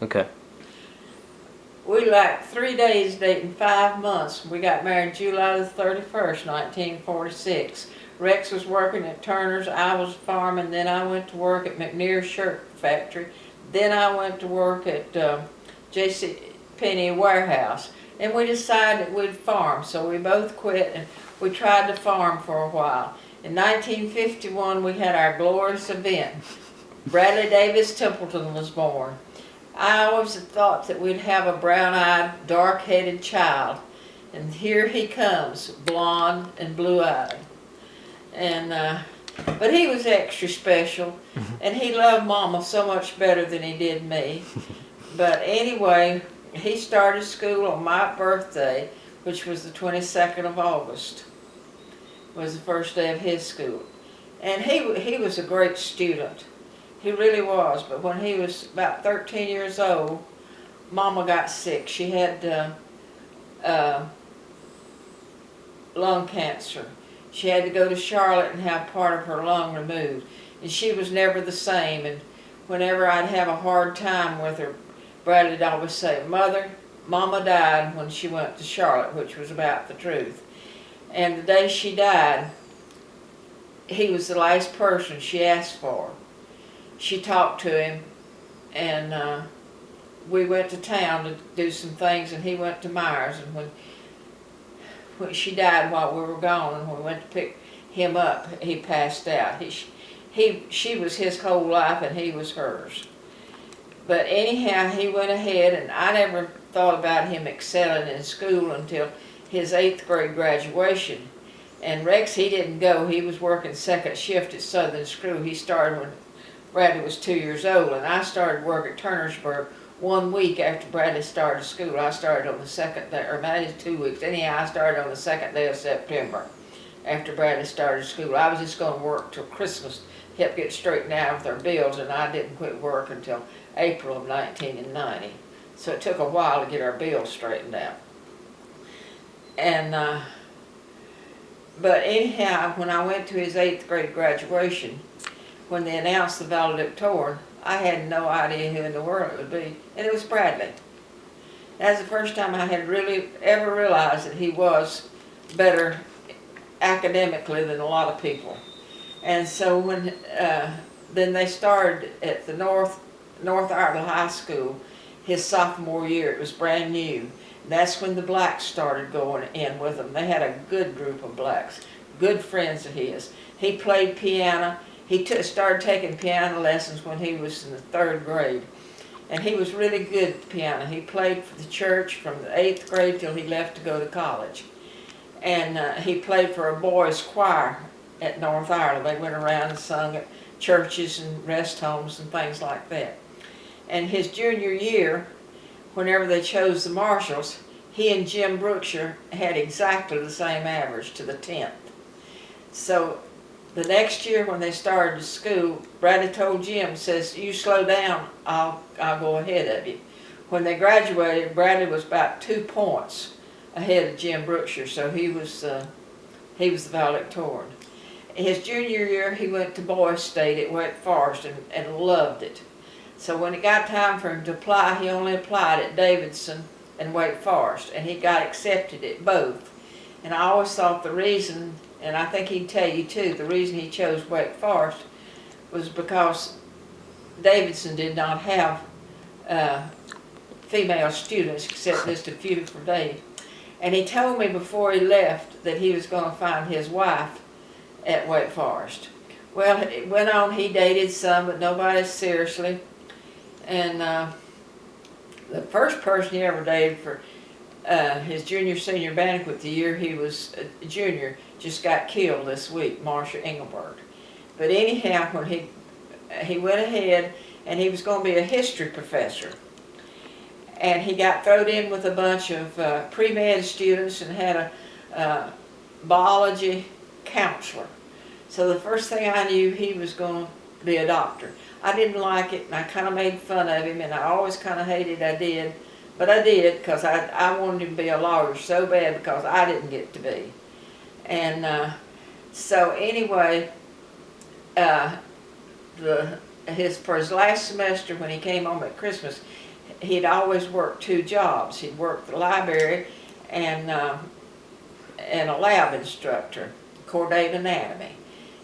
Okay. We like 3 days dating 5 months. We got married July the 31st, 1946. Rex was working at Turner's, I was farming, then I went to work at McNear's Shirt Factory. Then I went to work at J.C. Penney Warehouse. And we decided we'd farm, so we both quit and we tried to farm for a while. In 1951 we had our glorious event. Bradley Davis Templeton was born. I always thought that we'd have a brown-eyed, dark-headed child. And here he comes, blonde and blue-eyed. And but he was extra special, and he loved Mama so much better than he did me. But anyway, he started school on my birthday, which was the 22nd of August. Was the first day of his school. And he was a great student. He really was, but when he was about 13 years old, Mama got sick. She had lung cancer. She had to go to Charlotte and have part of her lung removed. And she was never the same, and whenever I'd have a hard time with her, Bradley'd always say, "Mother, Mama died when she went to Charlotte," which was about the truth. And the day she died, he was the last person she asked for. She talked to him, and we went to town to do some things, and he went to Myers. And when she died while we were gone, and when we went to pick him up, he passed out. She was his whole life, and he was hers. But anyhow, he went ahead, and I never thought about him excelling in school until his 8th grade graduation. And Rex, he didn't go. He was working second shift at Southern Screw. He started when Bradley was 2 years old, and I started work at Turnersburg 1 week after Bradley started school. I started on the second day, or maybe 2 weeks. Anyhow, I started on the 2nd day of September after Bradley started school. I was just going to work till Christmas, help get straightened out with our bills, and I didn't quit work until April of 1990. So it took a while to get our bills straightened out. And but anyhow, when I went to his 8th grade graduation, when they announced the valedictorian, I had no idea who in the world it would be, and it was Bradley. That's the first time I had really ever realized that he was better academically than a lot of people. And so when then they started at the North Ireland High School his sophomore year. It was brand new. That's when the blacks started going in with them. They had a good group of blacks, good friends of his. He played piano. He started taking piano lessons when he was in the 3rd grade. And he was really good at the piano. He played for the church from the 8th grade till he left to go to college. And he played for a boys' choir at North Ireland. They went around and sung at churches and rest homes and things like that. And his junior year, whenever they chose the marshals, he and Jim Brookshire had exactly the same average to the 10th. So the next year when they started school, Bradley told Jim, says, "You slow down, I'll go ahead of you." When they graduated, Bradley was about 2 points ahead of Jim Brookshire, so he was the valedictorian. His junior year, he went to Boys State at Wake Forest and loved it. So when it got time for him to apply, he only applied at Davidson and Wake Forest, and he got accepted at both. And I always thought the reason, and I think he'd tell you too, the reason he chose Wake Forest was because Davidson did not have female students except just a few for Dave. And he told me before he left that he was going to find his wife at Wake Forest. Well, it went on, he dated some, but nobody seriously. And the first person he ever dated for his junior-senior banquet the year he was a junior just got killed this week, Marcia Engelbert. But anyhow, when he went ahead and he was going to be a history professor. And he got thrown in with a bunch of pre-med students and had a biology counselor. So the first thing I knew, he was going to be a doctor. I didn't like it, and I kind of made fun of him, and I always kind of hated I did. But I did, because I wanted him to be a lawyer so bad because I didn't get to be. And so anyway, for his last semester when he came home at Christmas, he'd always worked 2 jobs. He'd worked the library and a lab instructor, chordate anatomy.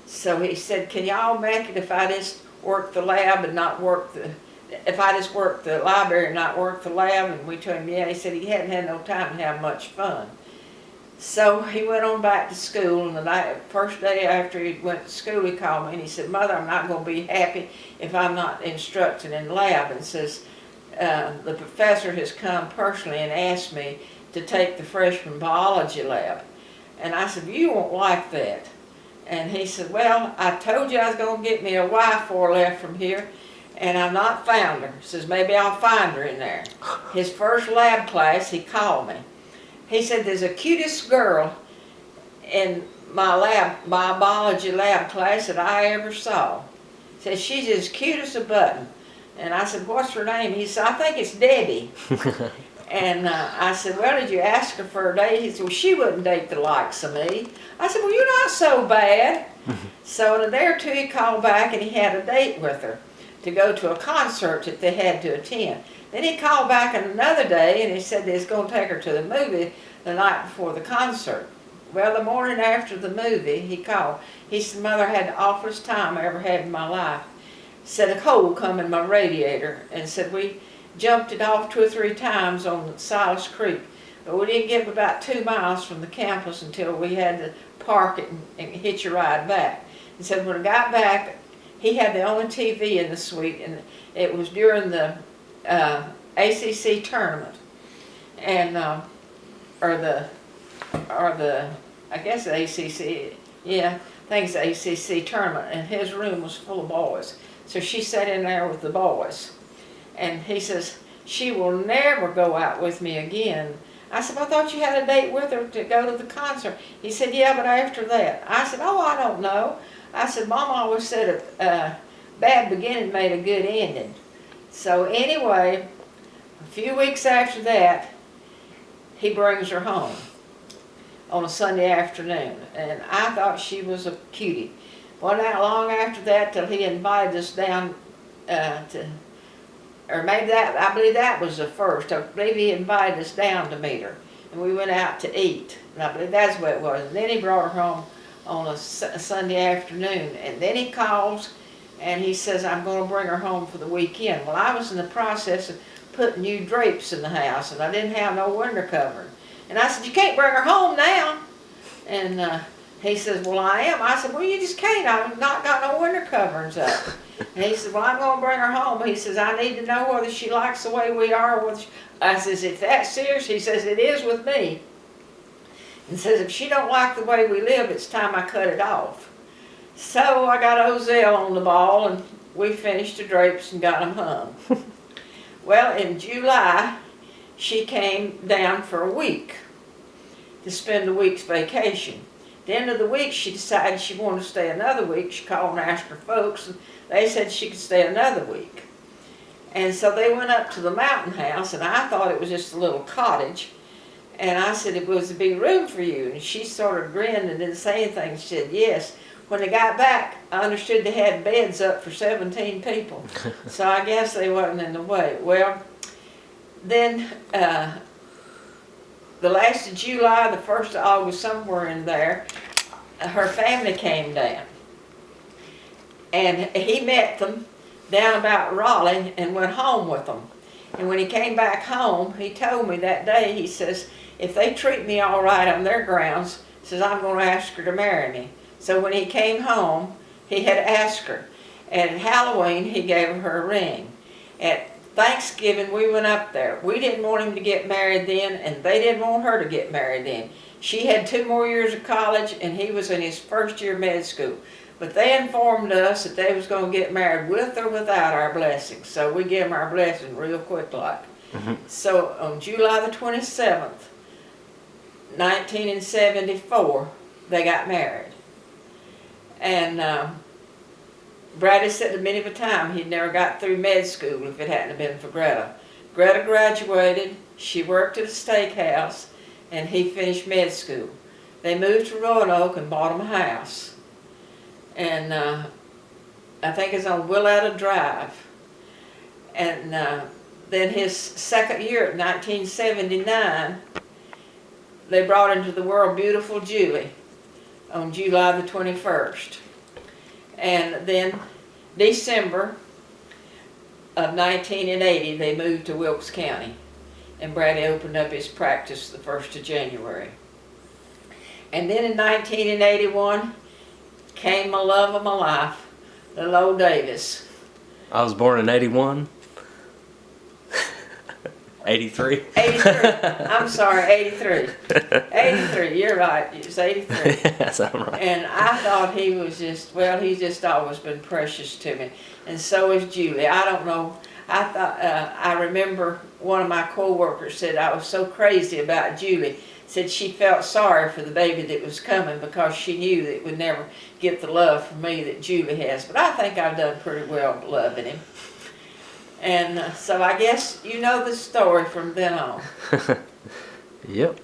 So he said, can y'all make it if I just work the lab and not work if I just work the library and not work the lab? And we told him, yeah. He said he hadn't had no time to have much fun. So he went on back to school, and the first day after he went to school, he called me and he said, Mother, I'm not going to be happy if I'm not instructing in lab. And says, the professor has come personally and asked me to take the freshman biology lab. And I said, well, you won't like that. And he said, well, I told you I was going to get me a wife before I left from here, and I've not found her. He says, maybe I'll find her in there. His first lab class, he called me. He said, there's the cutest girl in my biology lab class that I ever saw. He said, she's as cute as a button. And I said, what's her name? He said, I think it's Debbie. And I said, well, did you ask her for a date? He said, well, she wouldn't date the likes of me. I said, well, you're not so bad. So in a day or two, he called back and he had a date with her to go to a concert that they had to attend. Then he called back another day and he said he was going to take her to the movie the night before the concert. Well, the morning after the movie, he called. He said, Mother, I had the awfulest time I ever had in my life. Said a hole come in my radiator, and said we jumped it off 2 or 3 times on Silas Creek. But we didn't get about 2 miles from the campus until we had to park it and hitch a ride back. He said when I got back, he had the only TV in the suite, and it was during the ACC tournament, and I guess the ACC, yeah, I think it's the ACC tournament, and his room was full of boys. So she sat in there with the boys, and he says, she will never go out with me again. I said, I thought you had a date with her to go to the concert. He said, yeah, but after that. I said, oh, I don't know. I said, Mom always said a bad beginning made a good ending. So anyway, a few weeks after that, he brings her home on a Sunday afternoon, and I thought she was a cutie. Well, not long after that till he invited us down or maybe that, I believe that was the first. I believe he invited us down to meet her, and we went out to eat, and I believe that's what it was. And then he brought her home on a Sunday afternoon, and then he calls and he says, I'm going to bring her home for the weekend. Well, I was in the process of putting new drapes in the house, and I didn't have no window covering. And I said, you can't bring her home now. And he says, well, I am. I said, well, you just can't. I've not got no window coverings up. And he said, well, I'm going to bring her home. He says, I need to know whether she likes the way we are. Or whether I says, if that's serious, he says, it is with me. And says, if she don't like the way we live, it's time I cut it off. So I got Ozell on the ball, and we finished the drapes and got them hung. Well, in July, she came down for a week to spend a week's vacation. At the end of the week, she decided she wanted to stay another week. She called and asked her folks, and they said she could stay another week. And so they went up to the mountain house, and I thought it was just a little cottage. And I said, it was to be room for you. And she sort of grinned and didn't say anything. She said, yes. When they got back, I understood they had beds up for 17 people. So I guess they wasn't in the way. Well, then the last of July, the 1st of August, somewhere in there, her family came down. And he met them down about Raleigh and went home with them. And when he came back home, he told me that day, he says, if they treat me all right on their grounds, he says, I'm going to ask her to marry me. So when he came home, he had asked her. And at Halloween, he gave her a ring. At Thanksgiving, we went up there. We didn't want him to get married then, and they didn't want her to get married then. She had 2 more years of college, and he was in his first year of med school. But they informed us that they was going to get married with or without our blessing. So we gave them our blessing real quick like. So on July the 27th, 1974, they got married. And Bradley said to many of a time he'd never got through med school if it hadn't been for Greta. Greta graduated, she worked at a steakhouse, and he finished med school. They moved to Roanoke and bought him a house. And I think it's on Willetta Drive. And then his second year, 1979, they brought into the world beautiful Julie on July the 21st. And then December of 1980, they moved to Wilkes County. And Brady opened up his practice the 1st of January. And then in 1981 came my love of my life, little old Davis. I was born in 81. 83. 83. I'm sorry, 83. 83, you're right, it was 83. Yes, I'm right. And I thought he was just, well, he's just always been precious to me. And so is Julie. I don't know, I remember one of my co-workers said I was so crazy about Julie. Said she felt sorry for the baby that was coming because she knew that it would never get the love from me that Julie has. But I think I've done pretty well loving him. And so I guess you know the story from then on. Yep.